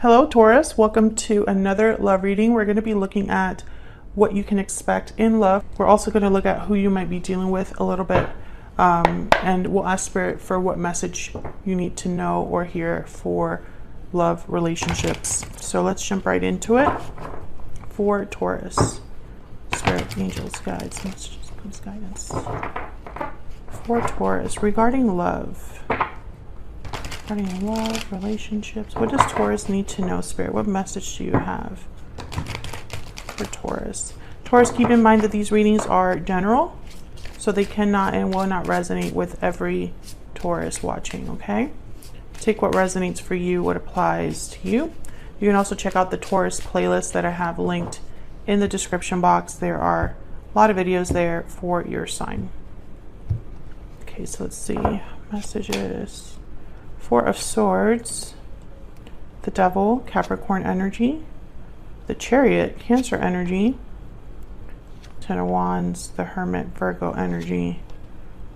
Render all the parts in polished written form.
Hello Taurus, welcome to another love reading. We're going to be looking at what you can expect in love. We're also going to look at who you might be dealing with a little bit, and we'll ask Spirit for what message you need to know or hear for love relationships. So let's jump right into it. For Taurus, Spirit, angels, guides, messages, please, guidance. For Taurus, regarding love. Regarding love, relationships, what does Taurus need to know, Spirit? What message do you have for Taurus? Taurus, keep in mind that these readings are general, so they cannot and will not resonate with every Taurus watching, okay? Take what resonates for you, what applies to you. You can also check out the Taurus playlist that I have linked in the description box. There are a lot of videos there for your sign. Okay, so let's see. Messages. Four of Swords, the Devil, Capricorn energy, the Chariot, Cancer energy, Ten of Wands, the Hermit, Virgo energy,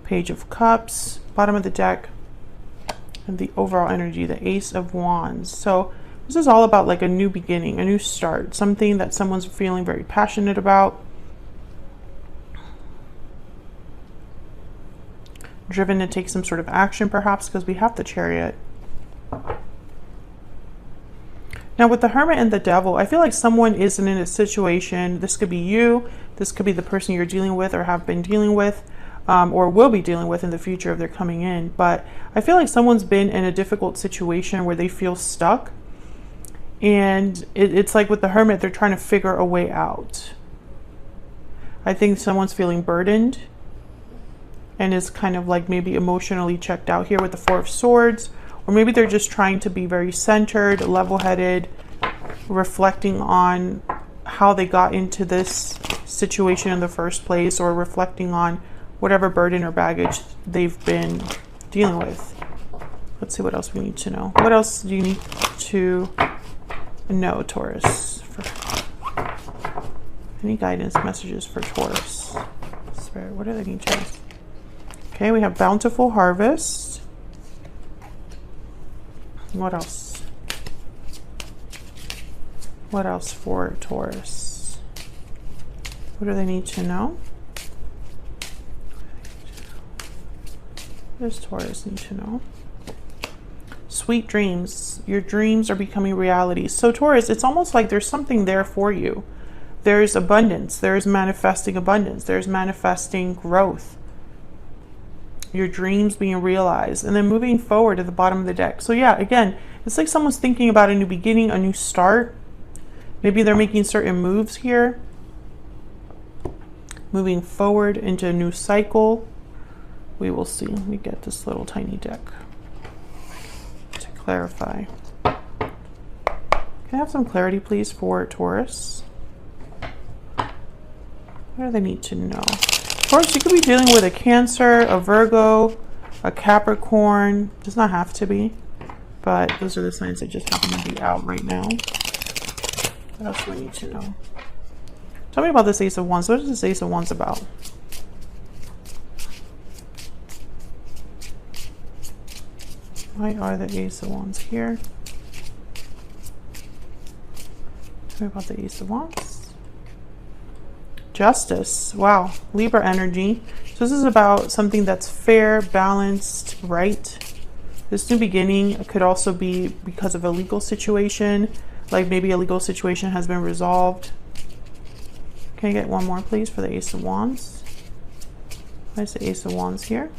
Page of Cups, bottom of the deck, and the overall energy, the Ace of Wands. So this is all about like a new beginning, a new start, something that someone's feeling very passionate about, driven to take some sort of action perhaps, because we have the Chariot. Now with the Hermit and the Devil, I feel like someone is in a situation, this could be you, this could be the person you're dealing with or have been dealing with, or will be dealing with in the future if they're coming in. But I feel like someone's been in a difficult situation where they feel stuck, and it's like with the Hermit, they're trying to figure a way out. I think someone's feeling burdened and is kind of like maybe emotionally checked out here with the Four of Swords, or maybe they're just trying to be very centered, level-headed, reflecting on how they got into this situation in the first place, or reflecting on whatever burden or baggage they've been dealing with. Let's see what else we need to know. What else do you need to know, Taurus? Any guidance messages for Taurus? Spirit, what do they need to know? Okay, we have bountiful harvest. What else? What else for Taurus? What do they need to know? What does Taurus need to know? Sweet dreams. Your dreams are becoming reality. So Taurus, it's almost like there's something there for you. There's abundance. There's manifesting abundance. There's manifesting growth. Your dreams being realized, and then moving forward at the bottom of the deck. So yeah, again, it's like someone's thinking about a new beginning, a new start. Maybe they're making certain moves here, moving forward into a new cycle. We will see. Let me get this little tiny deck to clarify. Can I have some clarity, please, for Taurus? What do they need to know? Taurus, you could be dealing with a Cancer, a Virgo, a Capricorn. Does not have to be, but those are the signs that just happen to be out right now. What else do we need to know? Tell me about this Ace of Wands. What is this Ace of Wands about? Why are the Ace of Wands here? Tell me about the Ace of Wands. Justice. Wow. Libra energy. So this is about something that's fair, balanced, right? This new beginning could also be because of a legal situation, like maybe a legal situation has been resolved. Can I get one more, please, for the Ace of Wands? Why is the Ace of Wands here?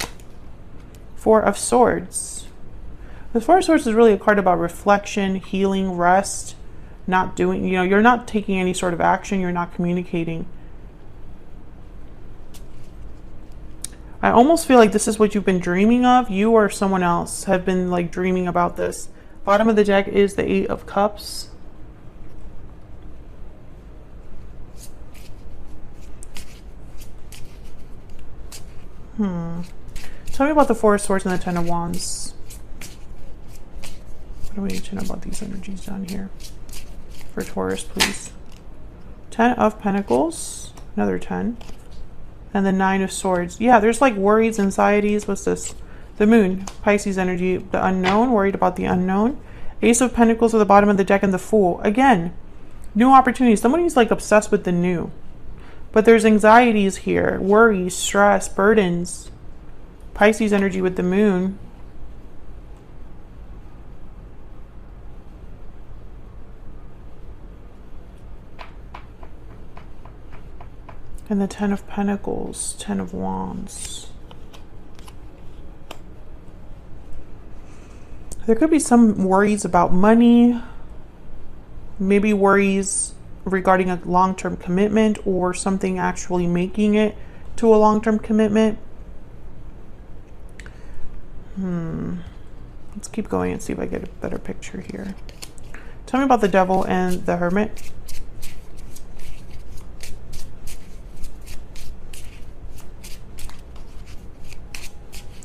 Four of Swords. The Four of Swords is really a card about reflection, healing, rest, not doing, you're not taking any sort of action, you're not communicating. I almost feel like this is what you've been dreaming of. You or someone else have been like dreaming about this. Bottom of the deck is the Eight of Cups. Tell me about the Four of Swords and the Ten of Wands. What do we need to know about these energies down here? For Taurus, please. Ten of Pentacles. Another 10. And the Nine of Swords. Yeah, there's like worries, anxieties. What's this? The Moon, Pisces energy, the unknown, worried about the unknown. Ace of Pentacles at the bottom of the deck and the Fool. Again, new opportunities. Somebody's like obsessed with the new. But there's anxieties here, worries, stress, burdens. Pisces energy with the Moon. And the Ten of Pentacles, Ten of Wands. There could be some worries about money, maybe worries regarding a long-term commitment or something actually making it to a long-term commitment. Let's keep going and see if I get a better picture here. Tell me about the Devil and the Hermit.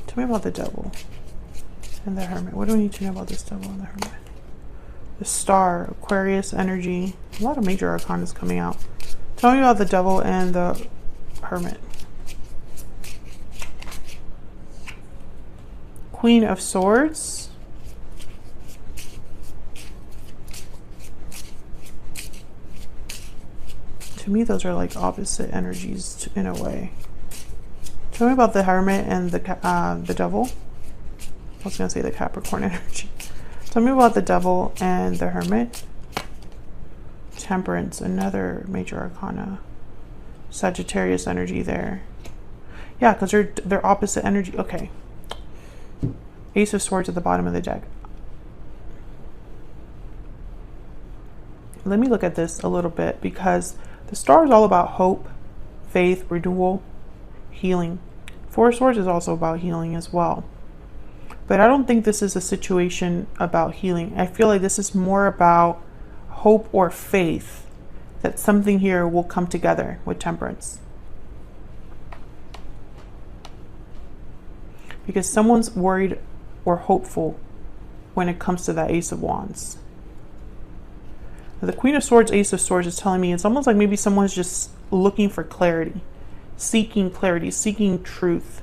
Tell me about the Devil and the Hermit. What do we need to know about this Devil and the Hermit? The Star, Aquarius energy. A lot of major arcana is coming out. Tell me about the Devil and the Hermit. Queen of Swords. To me, those are like opposite energies in a way. Tell me about the Hermit and the Devil. I was going to say the Capricorn energy. Tell me about the Devil and the Hermit. Temperance, another major arcana. Sagittarius energy there. Yeah, because they're opposite energy. Okay. Ace of Swords at the bottom of the deck. Let me look at this a little bit, because the Star is all about hope, faith, renewal, healing. Four of Swords is also about healing as well. But I don't think this is a situation about healing. I feel like this is more about hope or faith that something here will come together with Temperance. Because someone's worried or hopeful when it comes to that Ace of Wands. The Queen of Swords, Ace of Swords is telling me it's almost like maybe someone's just looking for clarity, seeking truth.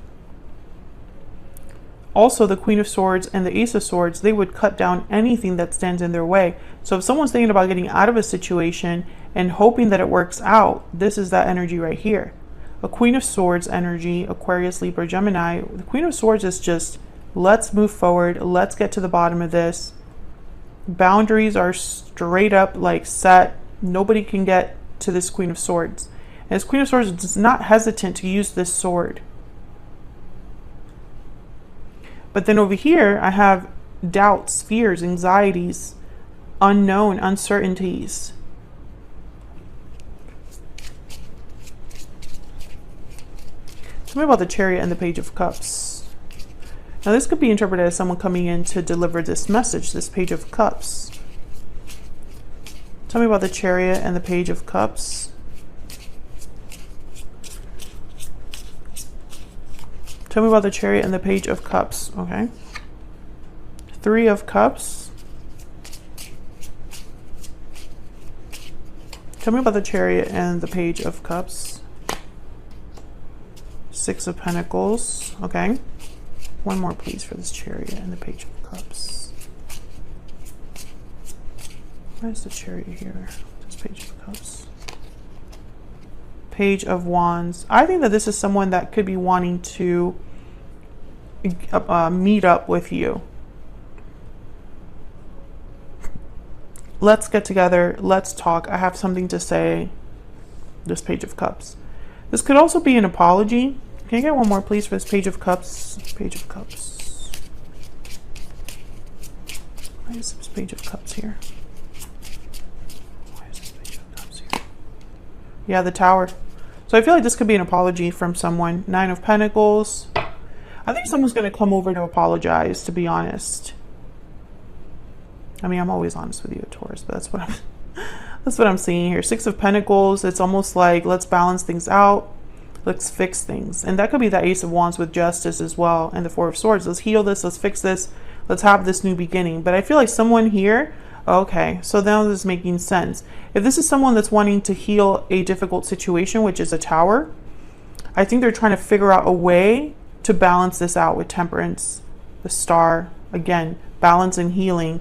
Also, the Queen of Swords and the Ace of Swords, they would cut down anything that stands in their way. So if someone's thinking about getting out of a situation and hoping that it works out, this is that energy right here. A Queen of Swords energy, Aquarius, Libra, Gemini. The Queen of Swords is just, let's move forward. Let's get to the bottom of this. Boundaries are straight up like set. Nobody can get to this Queen of Swords. And this Queen of Swords is not hesitant to use this sword. But then over here, I have doubts, fears, anxieties, unknown, uncertainties. Tell me about the Chariot and the Page of Cups. Now this could be interpreted as someone coming in to deliver this message, this Page of Cups. Tell me about the Chariot and the Page of Cups. Tell me about the Chariot and the Page of Cups. Okay. Three of Cups. Tell me about the Chariot and the Page of Cups. Six of Pentacles. Okay. One more, please, for this Chariot and the Page of Cups. Where's the Chariot here? This Page of Cups. Page of Wands. I think that this is someone that could be wanting to meet up with you. Let's get together. Let's talk. I have something to say. This Page of Cups. This could also be an apology. Can I get one more, please, for this Page of Cups? Page of Cups. Why is this Page of Cups here? Why is this Page of Cups here? Yeah, the Tower. So I feel like this could be an apology from someone. Nine of Pentacles. I think someone's going to come over to apologize, to be honest. I mean, I'm always honest with you, Taurus, but that's what I'm seeing here. Six of Pentacles. It's almost like, let's balance things out. Let's fix things. And that could be the Ace of Wands with Justice as well. And the Four of Swords. Let's heal this. Let's fix this. Let's have this new beginning. But I feel like someone here, okay, so now this is making sense. If this is someone that's wanting to heal a difficult situation, which is a Tower, I think they're trying to figure out a way to balance this out with Temperance, the Star. Again, balance and healing.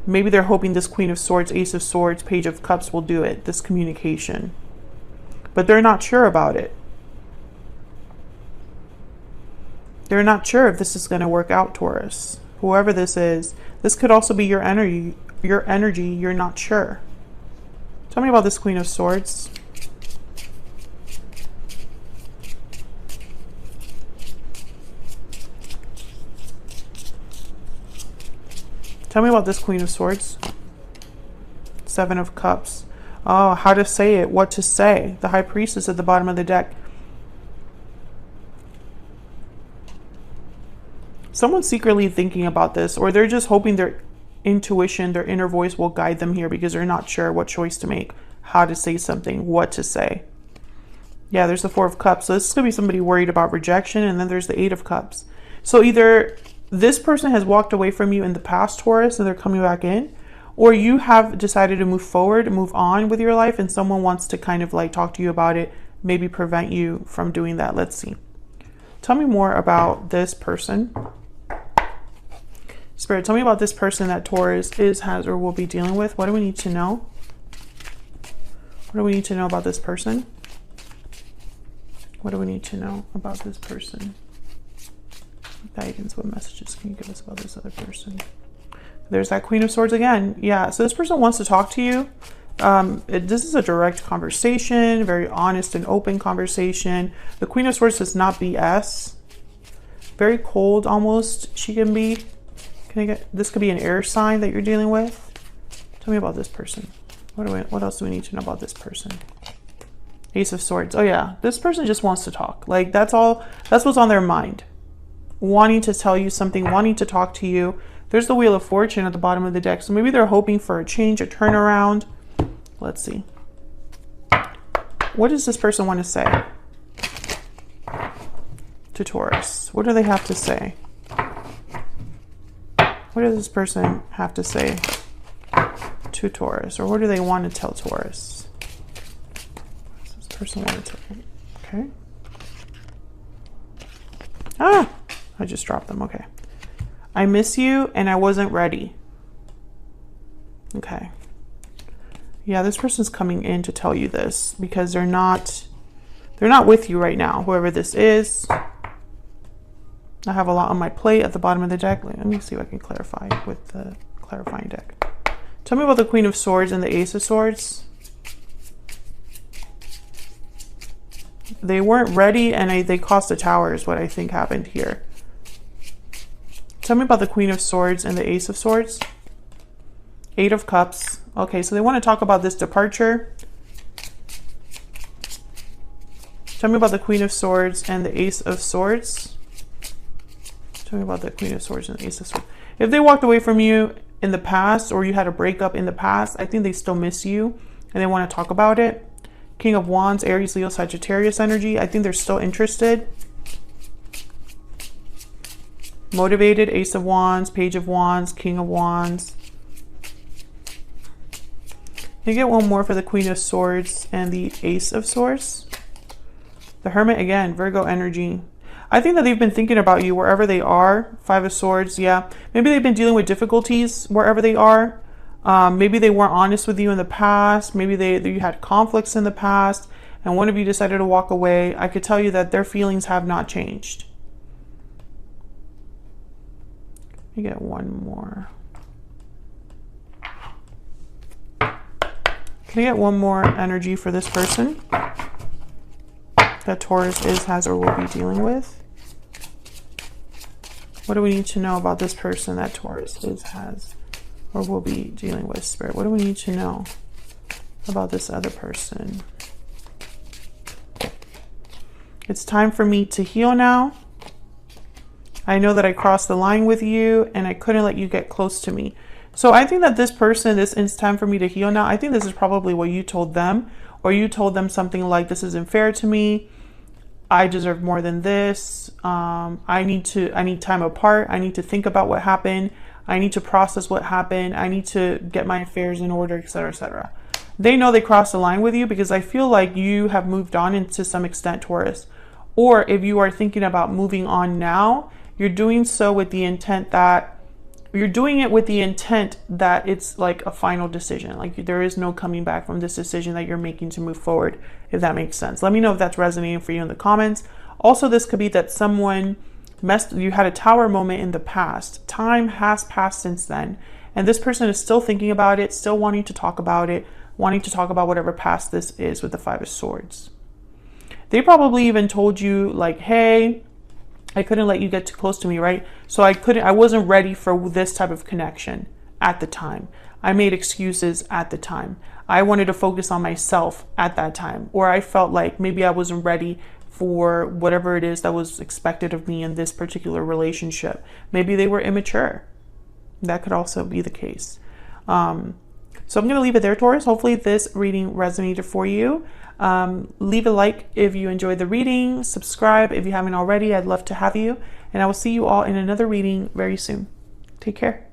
Maybe they're hoping this Queen of Swords, Ace of Swords, Page of Cups will do it, this communication. But they're not sure about it. They're not sure if this is going to work out, Taurus. Whoever this is, this could also be your energy. You're not sure. Tell me about this Queen of Swords. Tell me about this Queen of Swords. Seven of Cups. Oh, how to say it, what to say. The High Priestess at the bottom of the deck. Someone's secretly thinking about this, or they're just hoping their intuition, their inner voice will guide them here because they're not sure what choice to make, how to say something, what to say. Yeah, there's the Four of Cups. So this is going to be somebody worried about rejection, and then there's the Eight of Cups. So either this person has walked away from you in the past, Taurus, and they're coming back in, or you have decided to move forward, move on with your life, and someone wants to kind of like talk to you about it, maybe prevent you from doing that. Let's see. Tell me more about this person. Spirit, tell me about this person that Taurus is, has, or will be dealing with. What do we need to know? What do we need to know about this person? What do we need to know about this person? Guidance, what messages can you give us about this other person? There's that Queen of Swords again. Yeah, so this person wants to talk to you. This is a direct conversation, very honest and open conversation. The Queen of Swords does not BS. Very cold almost she can be. Can I get, this could be an air sign that you're dealing with. Tell me about this person. What else do we need to know about this person? Ace of Swords. Oh yeah, this person just wants to talk. Like that's all, that's what's on their mind. Wanting to tell you something, wanting to talk to you. There's the Wheel of Fortune at the bottom of the deck. So maybe they're hoping for a change, a turnaround. Let's see. What does this person want to say to Taurus? What do they have to say? What does this person have to say to Taurus? Or what do they want to tell Taurus? What does this person want to tell? Okay. Ah! I just dropped them. Okay. I miss you and I wasn't ready. Okay. Yeah, this person's coming in to tell you this because they're not with you right now, whoever this is. I have a lot on my plate at the bottom of the deck. Let me see if I can clarify with the clarifying deck. Tell me about the Queen of Swords and the Ace of Swords. They weren't ready and they cost a tower is what I think happened here. Tell me about the Queen of Swords and the Ace of Swords. Eight of Cups. Okay, so they want to talk about this departure. Tell me about the Queen of Swords and the Ace of Swords. Tell me about the Queen of Swords and the Ace of Swords. If they walked away from you in the past or you had a breakup in the past, I think they still miss you and they want to talk about it. King of Wands, Aries, Leo, Sagittarius energy. I think they're still interested. Motivated, Ace of Wands, Page of Wands, King of Wands. You get one more for the Queen of Swords and the Ace of Swords. The Hermit again, Virgo energy. I think that they've been thinking about you wherever they are. Five of Swords, yeah. Maybe they've been dealing with difficulties wherever they are. Maybe they weren't honest with you in the past. Maybe you had conflicts in the past and one of you decided to walk away. I could tell you that their feelings have not changed. You get one more. Can I get one more energy for this person that Taurus is, has, or will be dealing with? What do we need to know about this person that Taurus is, has, or will be dealing with, Spirit? What do we need to know about this other person? It's time for me to heal now. I know that I crossed the line with you and I couldn't let you get close to me. So I think that this person, it's time for me to heal now. I think this is probably what you told them, or you told them something like, this isn't fair to me. I deserve more than this. I need time apart. I need to think about what happened. I need to process what happened. I need to get my affairs in order, etc., etc. They know they crossed the line with you because I feel like you have moved on into some extent, Taurus. Or if you are thinking about moving on now, you're doing so with the intent that you're doing it with the intent that it's like a final decision. Like there is no coming back from this decision that you're making to move forward, if that makes sense. Let me know if that's resonating for you in the comments. Also, this could be that someone you had a tower moment in the past. Time has passed since then. And this person is still thinking about it, still wanting to talk about it, wanting to talk about whatever past this is with the Five of Swords. They probably even told you like, hey, I couldn't let you get too close to me, right? So I wasn't ready for this type of connection at the time. I made excuses at the time. I wanted to focus on myself at that time. Or I felt like maybe I wasn't ready for whatever it is that was expected of me in this particular relationship. Maybe they were immature. That could also be the case. So I'm going to leave it there, Taurus. Hopefully this reading resonated for you. Leave a like if you enjoyed the reading. Subscribe if you haven't already. I'd love to have you. And I will see you all in another reading very soon. Take care.